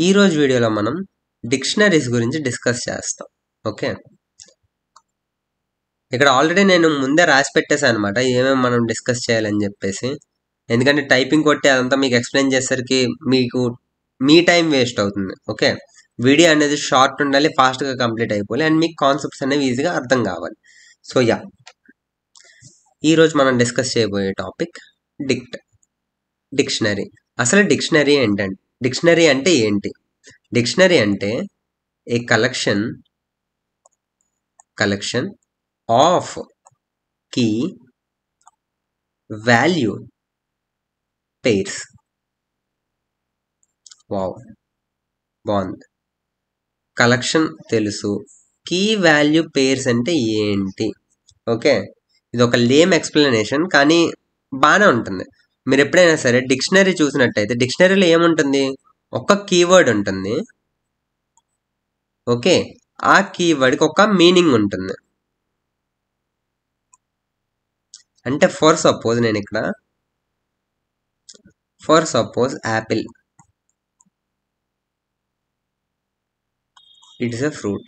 ఈ రోజు వీడియోలో మనం డిక్షనరీస్ గురించి డిస్కస్ చేస్తాం. ఓకే, ఇక్కడ ఆల్రెడీ నేను ముందే రాసి పెట్టేశాను అనమాట ఏమేమి మనం డిస్కస్ చేయాలని చెప్పేసి. ఎందుకంటే టైపింగ్ కొట్టి అదంతా మీకు ఎక్స్ప్లెయిన్ చేసేసరికి మీకు మీ టైం వేస్ట్ అవుతుంది. ఓకే, వీడియో అనేది షార్ట్ ఉండాలి, ఫాస్ట్గా కంప్లీట్ అయిపోవాలి, అండ్ మీకు కాన్సెప్ట్స్ అనేవి ఈజీగా అర్థం కావాలి. సో ఈరోజు మనం డిస్కస్ చేయబోయే టాపిక్ డిక్షనరీ. అసలు డిక్షనరీ ఏంటంటే, డిక్షనరీ అంటే ఏంటి? డిక్షనరీ అంటే a collection of key value pairs. Wow, బాగుంది. కలెక్షన్ తెలుసు, కీ వాల్యూ పేర్స్ అంటే ఏంటి? ఓకే, ఇది ఒక లేమ్ ఎక్స్ప్లెనేషన్ కానీ బాగానే ఉంటుంది. మీరు ఎప్పుడైనా సరే డిక్షనరీ చూసినట్టయితే డిక్షనరీలో ఏముంటుంది? ఒక కీవర్డ్ ఉంటుంది. ఓకే, ఆ కీవర్డ్కి ఒక మీనింగ్ ఉంటుంది. అంటే ఫర్ సపోజ్ నేను ఇక్కడ Apple, it is a fruit.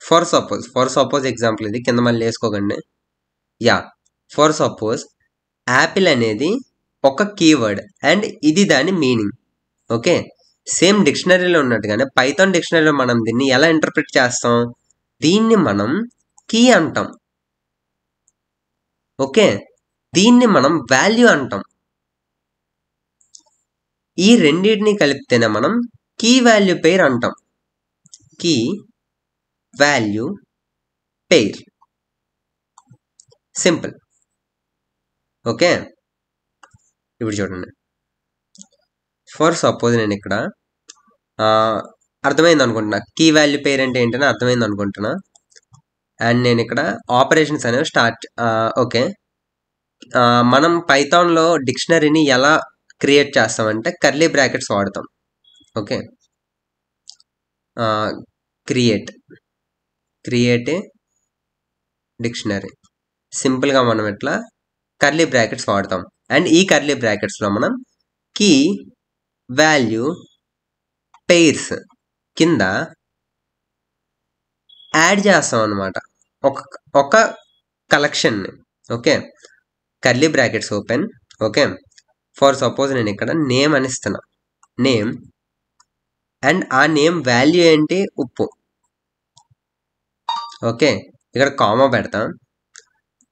For suppose example ఇది, కింద మళ్ళీ వేసుకోకండి. ఫర్ సపోజ్ యాపిల్ అనేది ఒక కీవర్డ్ అండ్ ఇది దాని మీనింగ్. ఓకే, సేమ్ డిక్షనరీలో ఉన్నట్టుగానే పైథాన్ డిక్షనరీలో మనం దీన్ని ఎలా ఇంటర్ప్రిట్ చేస్తాం? దీన్ని మనం కీ అంటాం. ఓకే, దీన్ని మనం వాల్యూ అంటాం. ఈ రెండింటిని కలిపితేనే మనం కీ వాల్యూ పెయిర్ అంటాం. Key value pair, simple. Okay, ఇప్పుడు చూడండి. ఫర్ సపోజ్ నేను ఇక్కడ అర్థమైంది అనుకుంటున్నా, కీ వాల్యూ పెయిర్ అంటే ఏంటని అర్థమైంది అనుకుంటున్నా. అండ్ నేను ఇక్కడ ఆపరేషన్స్ అనేవి స్టార్ట్. ఓకే, మనం పైథాన్లో డిక్షనరీని ఎలా క్రియేట్ చేస్తామంటే కర్లీ బ్రాకెట్స్ వాడతాం. ఓకే, క్రియేట్ ఏ డిక్షనరీ, సింపుల్గా మనం ఇట్లా కర్లీ బ్రాకెట్స్ వాడతాం. అండ్ ఈ కర్లీ బ్రాకెట్స్లో మనం కీ వాల్యూ పెయిర్స్ కింద యాడ్ చేస్తాం అనమాట ఒక కలెక్షన్ని. Okay, curly brackets open. Okay, for suppose నేను ఇక్కడ నేమ్ అని ఇస్తున్నా, నేమ్. అండ్ ఆ నేమ్ వాల్యూ ఏంటి? ఉప్పు. ఓకే, ఇక్కడ కామా పెడతాం.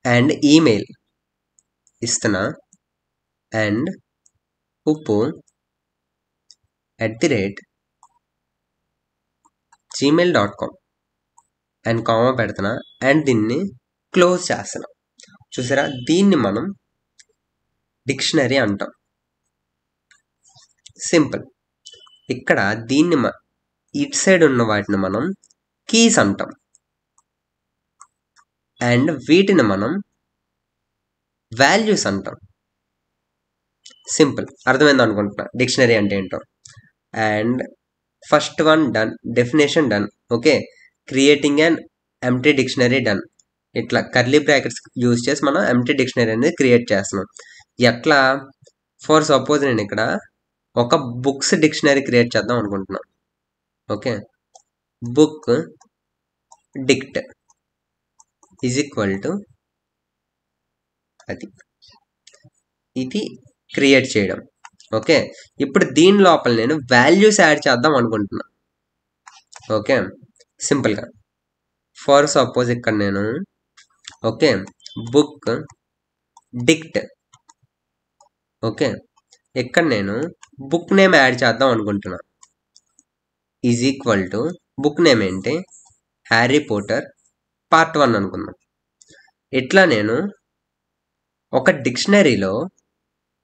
అండ్ ఈమెయిల్ ఇస్తున్నా, అండ్ ఉప్పు @gmail.com అండ్ కామా పెడుతున్నా. అండ్ దీన్ని క్లోజ్ చేస్తున్నా. చూసారా, దీన్ని మనం డిక్షనరీ అంటాం. సింపుల్. ఇక్కడ దీన్ని ఇట్ సైడ్ ఉన్న వాటిని మనం కీస్ అంటాం. అండ్ వీటిని మనం వాల్యూస్ అంటాం. సింపుల్, అర్థమైంది అనుకుంటున్నా డిక్షనరీ అంటే ఏంటో. And first one done, definition done. Okay, creating and empty dictionary done. ఇట్లా కర్లీ బ్రాకెట్స్ యూజ్ చేసి మనం ఎంప్టీ డిక్షనరీ అనేది క్రియేట్ చేస్తున్నాం. ఎట్లా? ఫర్ సపోజ్ నేను ఇక్కడ ఒక బుక్స్ డిక్షనరీ క్రియేట్ చేద్దాం అనుకుంటున్నాను. Okay, book డిక్ట్ is equal to అది, ఇది క్రియేట్ చేయడం. ఓకే, ఇప్పుడు దీని లోపల నేను వాల్యూస్ యాడ్ చేద్దాం అనుకుంటున్నా. ఓకే, సింపుల్గా ఫర్ సపోజ్ ఇక్కడ నేను ఓకే బుక్ డిక్ట్. ఓకే, ఇక్కడ నేను బుక్ నేమ్ యాడ్ చేద్దాం అనుకుంటున్నా. Is equal to book name ఏంటి? హ్యారీ పోటర్ పార్ట్ 1 అనుకుందాం. ఇట్లా నేను ఒక డిక్షనరీలో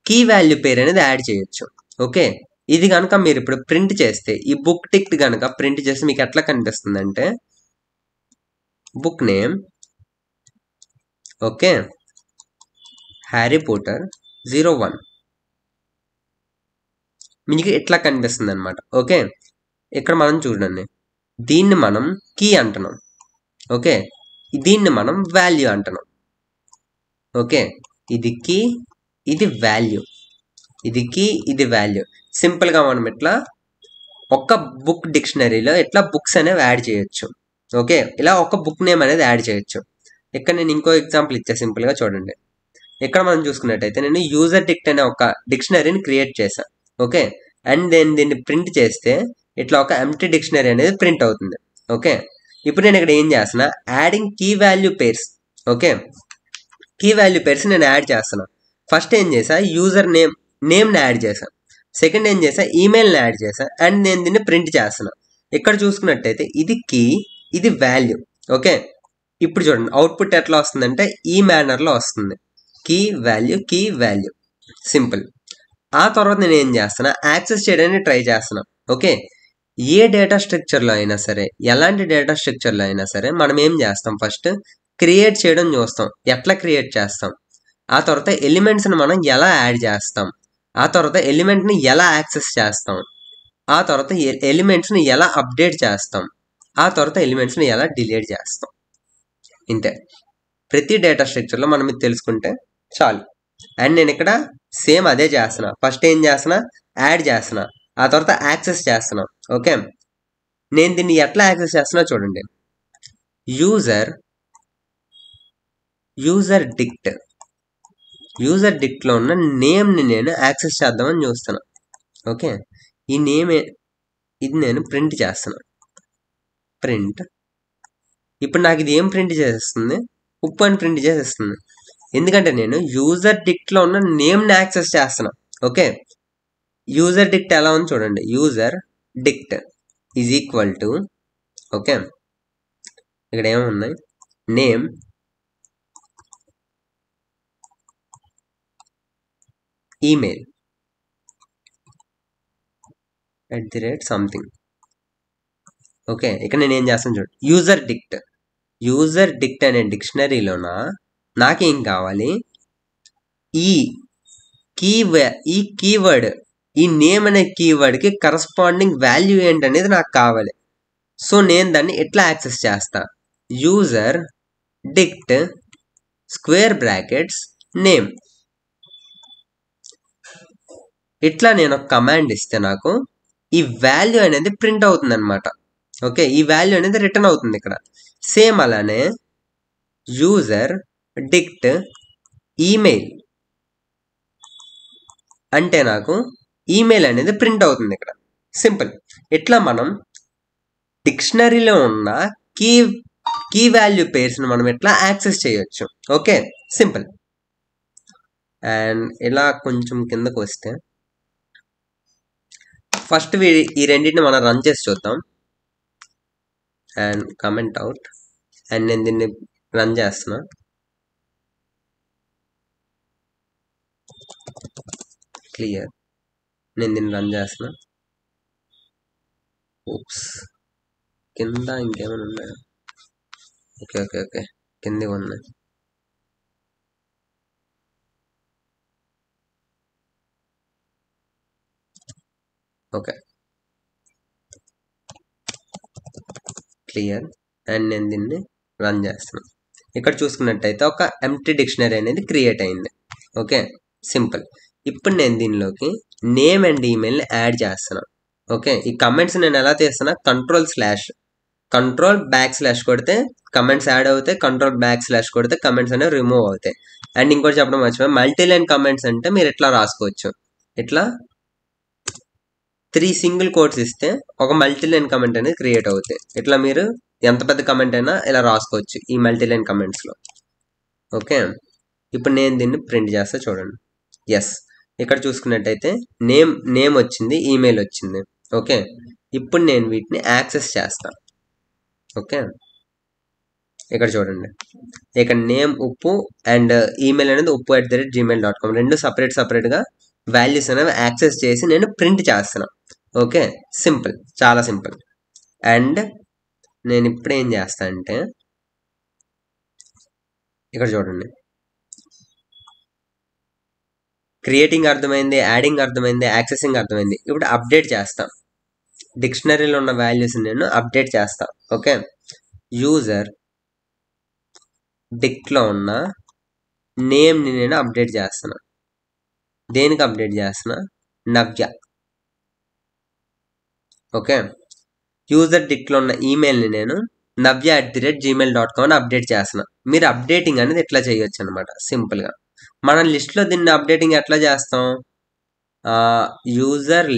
కీ వాల్యూ పేరు అనేది యాడ్ చేయొచ్చు. ఓకే, ఇది కనుక మీరు ఇప్పుడు ప్రింట్ చేస్తే, ఈ బుక్ టిక్ట్ కనుక ప్రింట్ చేస్తే మీకు ఎట్లా కనిపిస్తుంది అంటే book name okay Harry Potter 01 మీకు ఇట్లా కనిపిస్తుంది అనమాట. ఓకే, ఇక్కడ మనం చూడండి, దీన్ని మనం కీ అంటున్నాం. ఓకే, దీన్ని మనం వాల్యూ అంటున్నాం. ఓకే, ఇది కీ, ఇది వాల్యూ, ఇది కీ, ఇది వాల్యూ. సింపుల్గా మనం ఇట్లా ఒక బుక్ డిక్షనరీలో ఇట్లా బుక్స్ అనేవి యాడ్ చేయొచ్చు. ఓకే, ఇలా ఒక బుక్ నేమ్ అనేది యాడ్ చేయొచ్చు. ఇక్కడ నేను ఇంకో ఎగ్జాంపుల్ ఇచ్చా, సింపుల్గా చూడండి. ఇక్కడ మనం చూసుకున్నట్టయితే నేను యూజర్ డిక్ట్ అనే ఒక డిక్షనరీని క్రియేట్ చేశాను. ఓకే, అండ్ నేను దీన్ని ప్రింట్ చేస్తే ఇట్లా ఒక ఎంప్టీ డిక్షనరీ అనేది ప్రింట్ అవుతుంది. ఓకే, ఇప్పుడు నేను ఇక్కడ ఏం చేస్తున్నా, adding key value pairs. Okay, key value pairs నేను యాడ్ చేస్తున్నాను. ఫస్ట్ ఏం చేసా, యూజర్ నేమ్ని యాడ్ చేశాను. సెకండ్ ఏం చేసా, ఈమెయిల్ని యాడ్ చేసా, అండ్ నేను దీన్ని ప్రింట్ చేస్తున్నా. ఇక్కడ చూసుకున్నట్టయితే ఇది కీ, ఇది వాల్యూ. ఓకే, ఇప్పుడు చూడండి అవుట్పుట్ ఎట్లా వస్తుందంటే ఈ మేనర్లో వస్తుంది, కీ వాల్యూ. సింపుల్. ఆ తర్వాత నేను ఏం చేస్తున్నా, యాక్సెస్ చేయడానికి ట్రై చేస్తున్నా. ఓకే, ఏ డేటా స్ట్రక్చర్లో అయినా సరే, ఎలాంటి డేటా స్ట్రక్చర్లో అయినా సరే మనం ఏం చేస్తాం, ఫస్ట్ క్రియేట్ చేయడం చూస్తాం, ఎట్లా క్రియేట్ చేస్తాం. ఆ తర్వాత ఎలిమెంట్స్ని మనం ఎలా యాడ్ చేస్తాం, ఆ తర్వాత ఎలిమెంట్ని ఎలా యాక్సెస్ చేస్తాం, ఆ తర్వాత ఎలిమెంట్స్ని ఎలా అప్డేట్ చేస్తాం, ఆ తర్వాత ఎలిమెంట్స్ని ఎలా డిలీట్ చేస్తాం. ఇంతే. ప్రతి డేటా స్ట్రక్చర్లో మనం ఇది తెలుసుకుంటే చాలు. అండ్ నేను ఇక్కడ సేమ్ అదే చేస్తున్నా. ఫస్ట్ ఏం చేస్తున్నా, యాడ్ చేస్తున్నా, ఆ తర్వాత యాక్సెస్ చేస్తున్నా. ఓకే, నేను దీన్ని ఎట్లా యాక్సెస్ చేస్తున్నా చూడండి. యూజర్ డిక్ట్లో ఉన్న నేమ్ని నేను యాక్సెస్ చేద్దామని చూస్తున్నా. ఓకే, ఈ ఇది నేను ప్రింట్ చేస్తున్నా. ప్రింట్. ఇప్పుడు నాకు ఇది ఏం ప్రింట్ చేసేస్తుంది, ఉప్పు అని ప్రింట్ చేసేస్తుంది. ఎందుకంటే నేను యూజర్ డిక్ట్లో ఉన్న నేమ్ని యాక్సెస్ చేస్తున్నా. ఓకే, యూజర్ డిక్ట్ ఎలా ఉంది చూడండి. User డిక్ట్ is equal to, okay, ఇక్కడ ఏమున్నాయి, నేమ్, ఈమెయిల్ @something. ఓకే, ఇక్కడ నేను ఏం చేస్తాను చూడండి, యూజర్ డిక్ట్ అనే డిక్షనరీలోన నాకేం కావాలి, ఈ కీవర్డ్, ఈ నేమ్ అనే కీవర్డ్కి కరస్పాండింగ్ వాల్యూ ఏంటనేది నాకు కావాలి. సో నేను దాన్ని ఎట్లా యాక్సెస్ చేస్తా, యూజర్ డిక్ట్ స్క్వేర్ బ్రాకెట్స్ నేమ్. ఇట్లా నేను ఒక కమాండ్ ఇస్తే నాకు ఈ వాల్యూ అనేది ప్రింట్ అవుతుంది అనమాట. ఓకే, ఈ వాల్యూ అనేది రిటర్న్ అవుతుంది ఇక్కడ. సేమ్ అలానే యూజర్ డిక్ట్ ఈమెయిల్ అంటే నాకు ఈమెయిల్ అనేది ప్రింట్ అవుతుంది ఇక్కడ. సింపుల్. ఇట్లా మనం డిక్షనరీలో ఉన్న కీ వాల్యూ పేర్స్ని మనం ఎట్లా యాక్సెస్ చేయొచ్చు. Okay, simple. అండ్ ఇలా కొంచెం కిందకు వస్తే ఫస్ట్ ఈ రెండింటిని మనం రన్ చేసి చూద్దాం. And comment out. అండ్ నేను దీన్ని రన్ చేస్తున్నా. క్లియర్. నేను దీన్ని రన్ చేస్తున్నా. ఓప్స్, కింద ఇంకేమైనా ఉన్నాయా? ఓకే, కింద ఉన్నాయి. Okay, clear. అండ్ నేను దీన్ని రన్ చేస్తున్నాను. ఇక్కడ చూసుకున్నట్టయితే ఒక ఎంప్టీ డిక్షనరీ అనేది క్రియేట్ అయింది. Okay, simple. ఇప్పుడు నేను దీనిలోకి నేమ్ అండ్ ఈమెయిల్ని యాడ్ చేస్తున్నాను. ఓకే, ఈ కమెంట్స్ నేను ఎలా తీస్తున్నా, కంట్రోల్ బ్యాక్ స్లాష్ కొడితే కమెంట్స్ యాడ్ అవుతాయి, కంట్రోల్ బ్యాక్ స్లాష్ కొడితే కమెంట్స్ అనేవి రిమూవ్ అవుతాయి. అండ్ ఇంకోటి చెప్పడం మర్చిపోయి, మల్టీలైన్ కమెంట్స్ అంటే మీరు ఎట్లా రాసుకోవచ్చు, ఇట్లా 3 సింగిల్ కోట్స్ ఇస్తే ఒక మల్టీలైన్ కమెంట్ అనేది క్రియేట్ అవుతాయి. ఇట్లా మీరు ఎంత పెద్ద కమెంట్ అయినా ఇలా రాసుకోవచ్చు ఈ మల్టీలైన్ కమెంట్స్లో. ఓకే, ఇప్పుడు నేను దీన్ని ప్రింట్ చేస్తా చూడండి. ఎస్, ఇక్కడ చూసుకున్నట్టయితే నేమ్ వచ్చింది, ఈమెయిల్ వచ్చింది. ఓకే, ఇప్పుడు నేను వీటిని యాక్సెస్ చేస్తాను. ఓకే, ఇక్కడ చూడండి, ఇక్కడ నేమ్ ఉప్పు అండ్ ఈమెయిల్ అనేది upu@gmail.com రెండు సపరేట్గా వాల్యూస్ అనేవి యాక్సెస్ చేసి నేను ప్రింట్ చేస్తున్నాను. ఓకే, సింపుల్, చాలా సింపుల్. అండ్ నేను ఇప్పుడు ఏం చేస్తా అంటే ఇక్కడ చూడండి, క్రియేటింగ్ అర్థమైంది, యాడింగ్ అర్థమైంది, యాక్సెసింగ్ అర్థమైంది. ఇప్పుడు అప్డేట్ చేస్తాం. డిక్షనరీలో ఉన్న వాల్యూస్ నేను అప్డేట్ చేస్తా. ఓకే, యూజర్ డిక్ట్లో ఉన్న నేమ్ని నేను అప్డేట్ చేస్తున్నా. దేనికి అప్డేట్ చేస్తున్నా, నవ్య. ఓకే, యూజర్ డిక్లో ఉన్న ఈమెయిల్ని నేను navya@gmail.com అని అప్డేట్ చేస్తున్నా. మీరు అప్డేటింగ్ అనేది ఎట్లా చేయొచ్చు అనమాట సింపుల్గా. మనం లిస్ట్లో దీన్ని అప్డేటింగ్ ఎట్లా చేస్తాం, user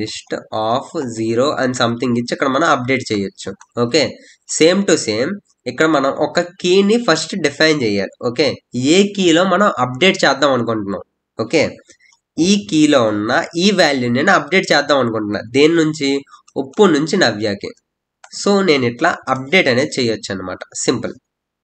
list of 0 and something ఇచ్చి ఇక్కడ మనం అప్డేట్ చేయొచ్చు. ఓకే, సేమ్ టు సేమ్ ఇక్కడ మనం ఒక కీని ఫస్ట్ డిఫైన్ చేయాలి. ఓకే, ఏ కీలో మనం అప్డేట్ చేద్దాం అనుకుంటున్నాం. ఓకే, ఈ కీలో ఉన్న ఈ వాల్యూ నేను అప్డేట్ చేద్దాం అనుకుంటున్నా. దేని నుంచి, ఉప్పు నుంచి నవ్యాకి. సో నేను ఇట్లా అప్డేట్ అనేది చేయొచ్చు అనమాట సింపుల్.